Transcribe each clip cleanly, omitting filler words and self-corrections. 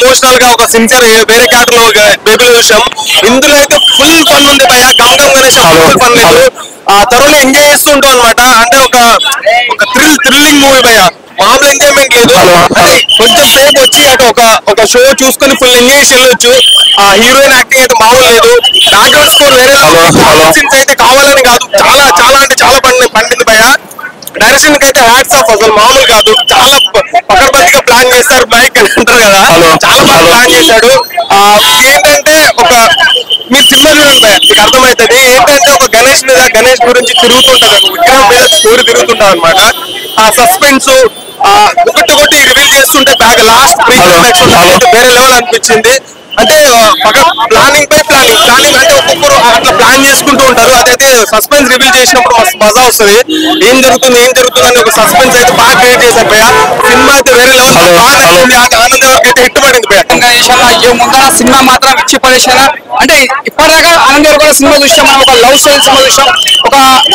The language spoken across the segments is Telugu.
ఎమోషనల్ గా ఒక సిన్సియర్ వేరే క్యారెక్టర్ లో బేబీలో చూసాం. ఇందులో అయితే ఫుల్ ఫన్ ఉంది భయ. గమ్ గణేష్ ఫుల్ ఫన్ లేదు, త్వరలో ఎంజాయ్ చేస్తూ ఉంటాం అనమాట. అంటే ఒక థ్రిల్లింగ్ మూవీ భయ. మామూలు ఎంజాయ్మెంట్ లేదు. కొంచెం సేపు వచ్చి అటు ఒక షో చూసుకొని ఫుల్ ఎంజాయ్ చేసి వెళ్ళొచ్చు. హీరోయిన్ యాక్టింగ్ అయితే మామూలు లేదు. బ్యాక్గ్రౌండ్ స్కోర్ వేరే సీన్స్ అయితే కావాలని కాదు, చాలా చాలా అంటే చాలా పండింది భయ. డైరెక్షన్ కి అయితే హ్యాట్స్ ఆఫ్, అసలు మామూలు కాదు. చాలా పకడ్బందీగా ప్లాన్ చేస్తారు. బైక్ అని అంటారు కదా, చాలా బాగా ప్లాన్ చేశాడు. ఏంటంటే మీరు సినిమా చూడండి భయ, మీకు అర్థమవుతుంది. ఏంటంటే ఒక గణేష్ గురించి తిరుగుతుంటది, విగ్రహం మీద స్టోరీ తిరుగుతుంటది అనమాట. ఆ సస్పెన్స్ ఒకటి రివీల్ చేస్తుంటే బ్యాక్ లాస్ట్ వేరే లెవెల్ అనిపించింది. అంటే ప్లానింగ్ అంటే ఒక్కొక్కరు అట్లా ప్లాన్ చేసుకుంటూ ఉంటారు. అదైతే సస్పెన్స్ రివీల్ చేసినప్పుడు మజా వస్తుంది. ఏం జరుగుతుంది అని ఒక సస్పెన్స్ అయితే బాగా క్రియేట్ చేశారు భయ. సినిమా అయితే వేరే లెవెల్ బాగా నచ్చింది. ఆనంద్ అయితే హిట్ పడింది భయ. ముందర సినిమా మాత్రం ఇచ్చి పడేసారా. అంటే ఇప్పటిదాకా ఆనంద్ గారు కూడా సినిమా చూసాం, మనం ఒక లవ్ స్టోరీ సినిమా చూసాం,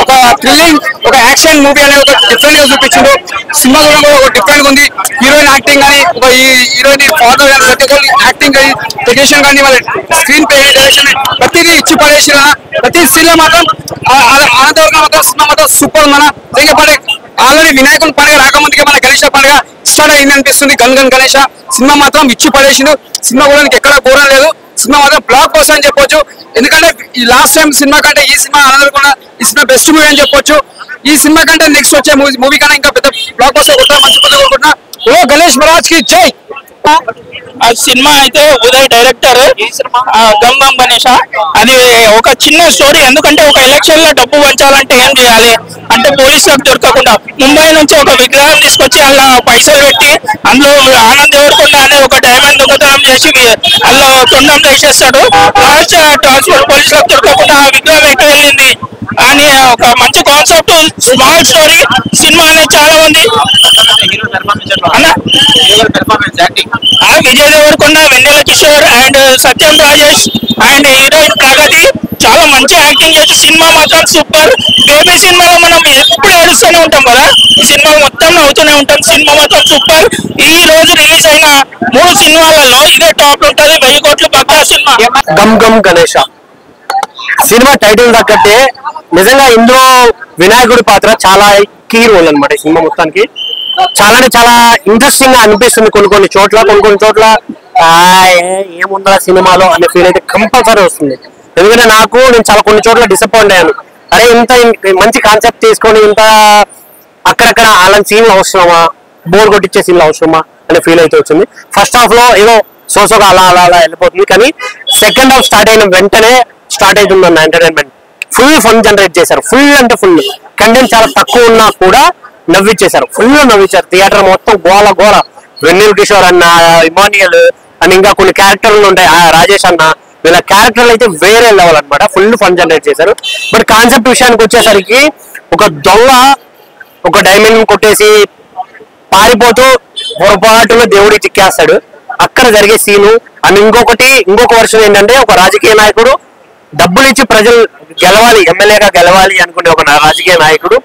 ఒక థ్రిల్లింగ్ ఒక యాక్షన్ మూవీ అనేది ఒక డిఫరెంట్ గా చూపించిండు. సినిమా కూడా ఒక డిఫరెంట్ గా ఉంది. హీరోయిన్ యాక్టింగ్ కానీ ఒక హీరోయిన్ ఫాదర్ కానీ ప్రతి ఒక్కరు యాక్టింగ్ కానీ టెక్నీషియన్ కానీ వాళ్ళ స్క్రీన్ ప్లే డైరెక్షన్ ప్రతిదీ ఇచ్చి పడేసిన. ప్రతి సీన్ లో మాత్రం ఆనంద్ గారు మాత్రం సినిమా మాత్రం సూపర్. మన పడే ఆల్రెడీ వినాయకుని పండుగ రాకముందుకే మన గణేష పండుగ స్టార్ట్ అయింది అనిపిస్తుంది. గణేష సినిమా మాత్రం ఇచ్చి పడేసిండు. సినిమా కూడా ఎక్కడ ఘోరం లేదు. సినిమా మాత్రం బ్లాక్ బస్టర్ అని చెప్పొచ్చు. ఎందుకంటే ఈ లాస్ట్ టైం సినిమా కంటే ఈ సినిమా ఆనంద్ కూడా ఈ సినిమా బెస్ట్ మూవీ అని చెప్పొచ్చు. ఈ సినిమా కంటే నెక్స్ట్ వచ్చే మూవీ కన్నా ఇంకా పెద్ద బ్లాక్ బస్టర్ కొట్టాలి, మంచి కొట్ట కోరుకుంటున్నా. ఓ గణేష్ మహారాజ్ కి జై. ఆ సినిమా అయితే ఉదయ్ డైరెక్టర్ గమ్ గణేష అది ఒక చిన్న స్టోరీ. ఎందుకంటే ఒక ఎలక్షన్ లో డబ్బు పంచాలంటే ఏం చేయాలి అంటే పోలీసులకు దొరకకుండా ముంబై నుంచి ఒక విగ్రహం తీసుకొచ్చి అలా పైసలు పెట్టి అందులో ఆనంద్ దేవరకొండ అనే ఒక డైమండ్ దొంగతనం చేసి అలా తొండం చేసేస్తాడు. లాస్ట్ ట్రాన్స్పోర్ట్ పోలీసులకు దొరకకుండా ఆ విగ్రహం ఎక్కడ వెళ్ళింది అని ఒక మంచి కాన్సెప్ట్, స్మాల్ స్టోరీ. సినిమా అనేది చాలా ఉంది. Vijay Deverakonda, Vennela Kishore and Satyam Rajesh and heroine Pragathi చాలా మంచి యాక్టింగ్ చేసి సినిమా మాత్రం సూపర్. బేబీ సినిమాలో మనం ఎప్పుడు ఏడుస్తూనే ఉంటాం కదా, ఈ సినిమా మొత్తం నవ్వుతూనే ఉంటాం. సినిమా మాత్రం సూపర్. ఈ రోజు రిలీజ్ అయిన 3 సినిమాలలో ఇదే టాప్ ఉంటుంది. 1000 కోట్లు పక్కా సినిమా. గమ్ గణేష సినిమా టైటిల్ తగ్గట్టే నిజంగా ఇందులో వినాయకుడి పాత్ర చాలా కీ రోల్ అనమాట. సినిమా మొత్తానికి చాలా ఇంట్రెస్టింగ్ గా అనిపిస్తుంది. కొన్ని చోట్ల ఏముందా సినిమాలో అనే ఫీల్ అయితే కంపల్సరీ వస్తుంది. ఎందుకంటే నేను చాలా కొన్ని చోట్ల డిసప్పాయింట్ అయ్యాను. అరే ఇంత మంచి కాన్సెప్ట్ తీసుకొని ఇంత అక్కడక్కడ అలాంటి సీన్లు అవసరమా, బోర్ కొట్టించే సీన్లు అవసరమా అనే ఫీల్ అయితే వచ్చింది. ఫస్ట్ హాఫ్ లో ఏదో సోసోగా అలా వెళ్ళిపోతుంది. కానీ సెకండ్ హాఫ్ స్టార్ట్ అయిన వెంటనే స్టార్ట్ అవుతుంది అన్న ఎంటర్టైన్మెంట్. ఫుల్ ఫన్ జనరేట్ చేశారు. ఫుల్ అంటే ఫుల్ కంటెంట్ చాలా తక్కువ ఉన్నా కూడా నవ్విచ్చేశారు. ఫుల్ నవ్వించారు. థియేటర్ మొత్తం గోల. వెన్నెల కిషోర్ అన్న, ఇమానియల్ అని ఇంకా కొన్ని క్యారెక్టర్లు ఉంటాయి, రాజేష్ అన్న, వీళ్ళ క్యారెక్టర్లు అయితే వేరే లెవెల్ అనమాట. ఫుల్ ఫన్ జనరేట్ చేశారు. బట్ కాన్సెప్ట్ విషయానికి వచ్చేసరికి ఒక దొంగ ఒక డైమండ్ కొట్టేసి పారిపోతూ పొరపాటులో దేవుడి చిక్కేస్తాడు. అక్కడ జరిగే సీను అండ్ ఇంకొక వర్షన్ ఏంటంటే ఒక రాజకీయ నాయకుడు డబ్బులు ఇచ్చి ప్రజలు గెలవాలి, ఎమ్మెల్యేగా గెలవాలి అనుకునే ఒక రాజకీయ నాయకుడు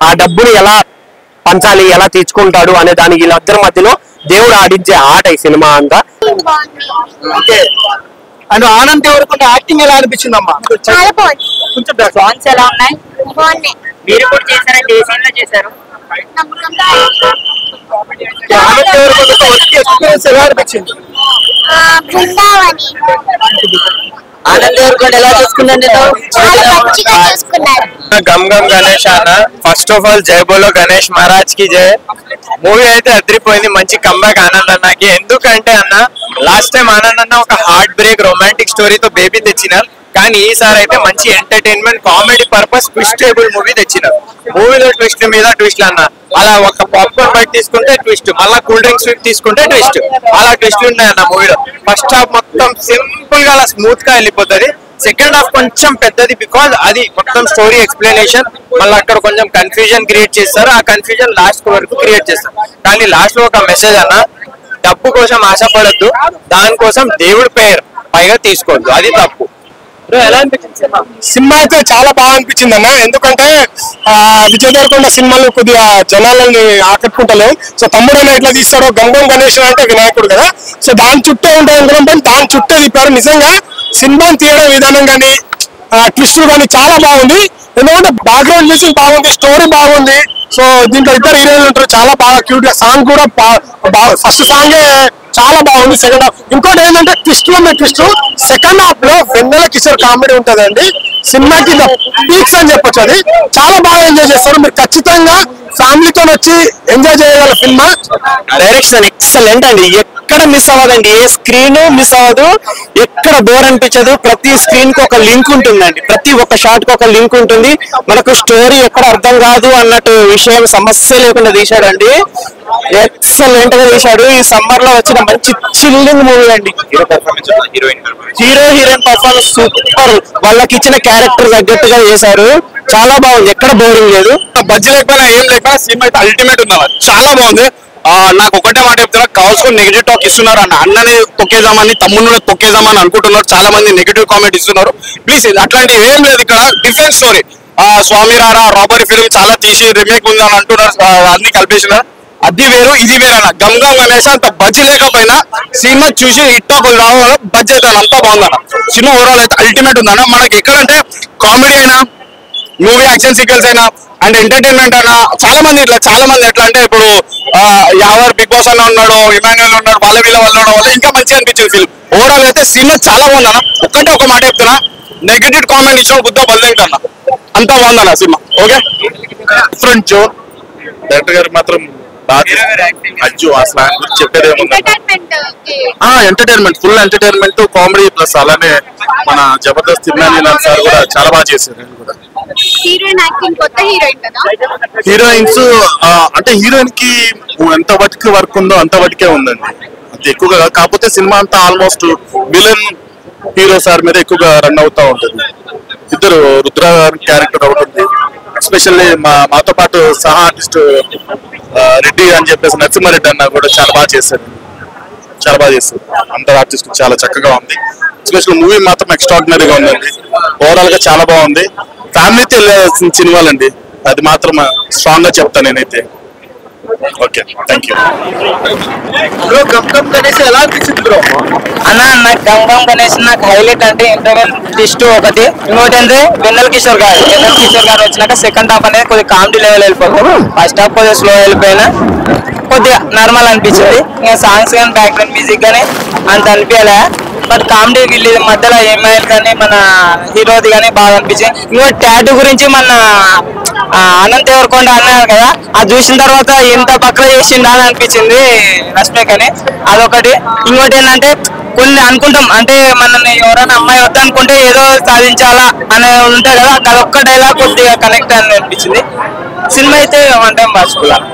ఆ డబ్బుని ఎలా పంచాలి, ఎలా తీర్చుకుంటాడు అనే దానికి వీళ్ళిద్దరి మధ్యలో దేవుడు ఆడించే ఆట ఈ సినిమా అంతా. అండ్ ఆనంద్ దేవరకొండ యాక్టింగ్ ఎలా అనిపించిందమ్మా? చాలా బాగుంది. కొంచెం సాంగ్స్ ఎలా ఉన్నాయి? బాగున్నాయి. మీరు కూడా చేశారా? చేసేలా చేశారు. ఆనంద్ దేవరకొండ ఎక్స్పీరియన్స్ ఎలా అనిపించింది? ఆనంద్ దేవరకొండ ఎలా చూసుకున్నాను? గమ్ గణేష్ అన్న. ఫస్ట్ ఆఫ్ ఆల్ జై బోలో గణేష్ మహారాజ్ కి జై. మూవీ అయితే అదిరిపోయింది. మంచి కంబ్యాక్ ఆనంద్ అన్నకి. ఎందుకంటే అన్న లాస్ట్ టైం ఆనంద్ అన్న ఒక హార్ట్ బ్రేక్ రొమాంటిక్ స్టోరీతో బేబీ తెచ్చినారు. కానీ ఈసారి అయితే మంచి ఎంటర్టైన్మెంట్ కామెడీ పర్పస్ ట్విస్టేబుల్ మూవీ తెచ్చినారు. మూవీలో ట్విస్ట్ మీద ట్విస్ట్ అన్న. అలా ఒక పాప్కార్న్ బైట్ తీసుకుంటే ట్విస్ట్, మళ్ళా కూల్ డ్రింక్స్ తీసుకుంటే ట్విస్ట్, అలా ట్విస్ట్లు ఉన్నాయన్న మూవీలో. ఫస్ట్ హాఫ్ మొత్తం సింపుల్ గా అలా స్మూత్ గా వెళ్ళిపోతుంది. సెకండ్ హాఫ్ కొంచెం పెద్దది, బికాజ్ అది మొత్తం స్టోరీ ఎక్స్ప్లెనేషన్. మళ్ళీ అక్కడ కొంచెం కన్ఫ్యూజన్ క్రియేట్ చేస్తారు. ఆ కన్ఫ్యూజన్ లాస్ట్ వరకు క్రియేట్ చేస్తారు. కానీ లాస్ట్ లో ఒక మెసేజ్ అన్న, డబ్బు కోసం ఆశపడద్దు, దానికోసం దేవుడి పేరు పైగా తీసుకోవద్దు, అది తప్పు. ఎలా అనిపించింది సినిమా? సినిమా అయితే చాలా బాగా అనిపించింది అన్న. ఎందుకంటే విజయ్ దేవరకొండ సినిమాలు కొద్దిగా జనాలని ఆకట్టుకుంటలేవు. సో తమ్ముడు అని ఎట్లా తీస్తాడో, గంగం గణేష్ అంటే వినాయకుడు కదా, సో దాని చుట్టే ఉంటాయి అనుకున్నాం. దాని చుట్టే తిప్పారు. నిజంగా సినిమాని తీయడం విధానం కానీ ట్విస్ట్ కానీ చాలా బాగుంది. ఎందుకంటే బ్యాక్గ్రౌండ్ మ్యూజిక్ బాగుంది, స్టోరీ బాగుంది. సో దీంట్లో ఇద్దరు హీరోయిన్లు ఉంటారు, చాలా బాగా క్యూట్ గా. సాంగ్ కూడా ఫస్ట్ సాంగే చాలా బాగుంది. సెకండ్ హాఫ్ ఇంకోటి ఏంటంటే ట్విస్ట్ లో ట్విస్ట్ సెకండ్ హాఫ్ లో వెన్నెల కిషోర్ కామెడీ ఉంటదండి. సినిమాకి పీక్స్ అని చెప్పొచ్చు. అది చాలా బాగా ఎంజాయ్ చేస్తారు. మీరు ఖచ్చితంగా ఫ్యామిలీతో వచ్చి ఎంజాయ్ చేయగల సినిమా. డైరెక్షన్ ఎక్సలెంట్ అండి, ఎక్కడ మిస్ అవ్వదండి, ఏ స్క్రీన్ మిస్ అవ్వదు, ఎక్కడ బోర్ అనిపించదు. ప్రతి స్క్రీన్ కి ఒక లింక్ ఉంటుందండి, ప్రతి ఒక్క షాట్ కి ఒక లింక్ ఉంటుంది. మనకు స్టోరీ ఎక్కడ అర్థం కాదు అన్నట్టు విషయం సమస్య లేకుండా తీశాడండి. ఎక్సలెంట్ గా తీశాడు. ఈ సమ్మర్ లో వచ్చిన మంచి చిల్లింగ్ మూవీ అండి. Hero heroine performance super. వాళ్ళకి ఇచ్చిన క్యారెక్టర్ తగ్గట్టుగా చేశారు. చాలా బాగుంది, ఎక్కడ బోరింగ్ లేదు. బడ్జెట్ లేకపోయినా ఏం లేక సినిమా అయితే అల్టిమేట్ ఉంది. చాలా బాగుంది. నాకు ఒకటే మాట చెప్తున్నా, కావాల్సిన నెగిటివ్ టాక్ ఇస్తున్నారు అన్న. అన్నని తొక్కేదామని, తమ్ముడిని తొక్కేదామని అనుకుంటున్నారు. చాలా మంది నెగిటివ్ కామెంట్ ఇస్తున్నారు. ప్లీజ్ అట్లాంటివి ఏం లేదు. ఇక్కడ డిఫరెంట్ స్టోరీ. స్వామి రారా రాబరీ ఫిల్మ్ చాలా తీసి రిమేక్ ఉంది అని అంటున్నారు. అన్ని కలిపేసినారు. అది వేరు ఇది వేరు అన్న. గంగం గణేష్ అంత బడ్జెట్ లేకపోయినా సినిమా చూసి హిట్ టాక్ రావడం బడ్జెట్ అని అంతా బాగుందన్న. సినిమా ఓవరాల్ అయితే అల్టిమేట్ ఉందన్న. మనకి ఎక్కడంటే కామెడీ అయినా, మూవీ యాక్షన్ సీక్వెన్స్ అయినా అండ్ ఎంటర్టైన్మెంట్ అయినా చాలా మంది ఎట్లా అంటే ఇప్పుడు యావర్ బిగ్ బాస్ అన్న ఉన్నాడు, ఇమాన్యుయల్ ఉన్నాడు, వాళ్ళ వల్ల ఇంకా మంచిగా అనిపించింది ఫిల్మ్. ఓవరాల్ అయితే సినిమా చాలా బాగుందన్న. ఒక్కటే ఒక మాట చెప్తున్నా, నెగిటివ్ కామెంట్ ఇచ్చిన బుద్ధ బల్లేం కన్నా అంతా బాగుందన్న cinema. Okay different zone. Director గారు మాత్రం అజ్జు అసలు ఆయన గురించి చెప్పేది ఏముంది. Entertainment, full entertainment, comedy plus అలానే మన జబర్దస్త్ ఇమ్రాన్ సార్ కూడా చాలా బాగా చేశారు. హీరోయిన్స్ అంటే హీరోయిన్ కి ఎంత బతికి వర్క్ ఉందో అంత బతికే ఉందండి. అది ఎక్కువగా కాకపోతే సినిమా అంతా ఆల్మోస్ట్ విలన్ హీరో సార్ మీద ఎక్కువగా రన్ అవుతా ఉంటుంది. ఇద్దరు రుద్ర క్యారెక్టర్ ఒకటి ఉంది. ఎస్పెషల్లీ మాతో పాటు సహా ఆర్టిస్ట్ రెడ్డి అని చెప్పేసి నరసింహారెడ్డి అన్న కూడా చాలా బాగా చేశారు. అందరు ఆర్టిస్ట్ చాలా చక్కగా ఉంది. ఎస్పెషల్ మూవీ మాత్రం ఎక్స్ట్రాడినరీగా ఉందండి. ఓవరాల్ గా చాలా బాగుంది. ఫ్యామిలీతో వెళ్ళాల్సిన సినిమాలండి. అది మాత్రం స్ట్రాంగ్ గా చెప్తాను నేనైతే. Okay thank you. Gangam Ganesh ఎలా అనిపించింది బ్రో? నాకు గంగం గణేష్ నాకు హైలైట్ అంటే ఇంటర్వెల్ ట్విస్ట్ ఒకటి, ఇంకోటి అంటే వెన్నెల కిషోర్ గారు వచ్చినాక సెకండ్ హాఫ్ అనేది కొద్దిగా కామెడీ లెవెల్ వెళ్ళిపోతుంది. ఫస్ట్ హాఫ్ కొద్దిగా స్లో వెళ్ళిపోయినా కొద్దిగా నార్మల్ అనిపించింది. ఇంకా సాంగ్స్ కానీ బ్యాక్గ్రౌండ్ మ్యూజిక్ కానీ అంత అనిపించలే. బట్ కామెడీ వీళ్ళు మధ్యలో ఏమైనా కానీ మన హీరోది కానీ బాగా అనిపించింది. ఇంకో టాటూ గురించి మన అనంత్ దేవరకొండ అన్నారు కదా, అది చూసిన తర్వాత ఎంత పక్కన చేసిండా అని అనిపించింది రష్మిక అని. అదొకటి. ఇంకోటి ఏంటంటే కొన్ని అనుకుంటాం అంటే మనల్ని ఎవరైనా అమ్మాయి వద్ద అనుకుంటే ఏదో సాధించాలా అనే ఉంటాయి కదా, అదొక్క డైలాగ్ కొద్దిగా కనెక్ట్ అని అనిపించింది. సినిమా అయితే వన్ టైం మర్చిపోయాను.